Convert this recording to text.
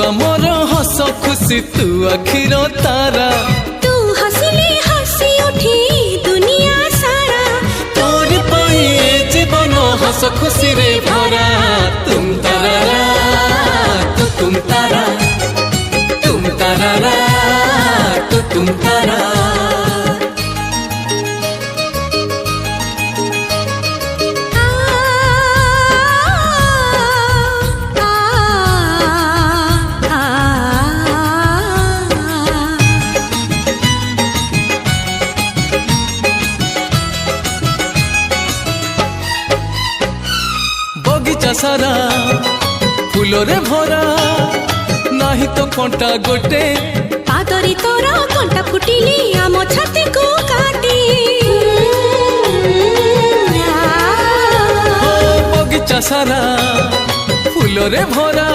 आमर हस खुशी तू आखिर तारा तू हसिले हसी उठी दुनिया सारा तोर पाई जीवन हस खुशी रे भरा तुम तारा तुम तारा तुम तारा तुम तारा बगीचा सारा फूल रे भरा नाही तो कंटा गोटे पादरी तोरा कंटा फुटिली आम छाती को काटी बगीचा सारा फूल रे भरा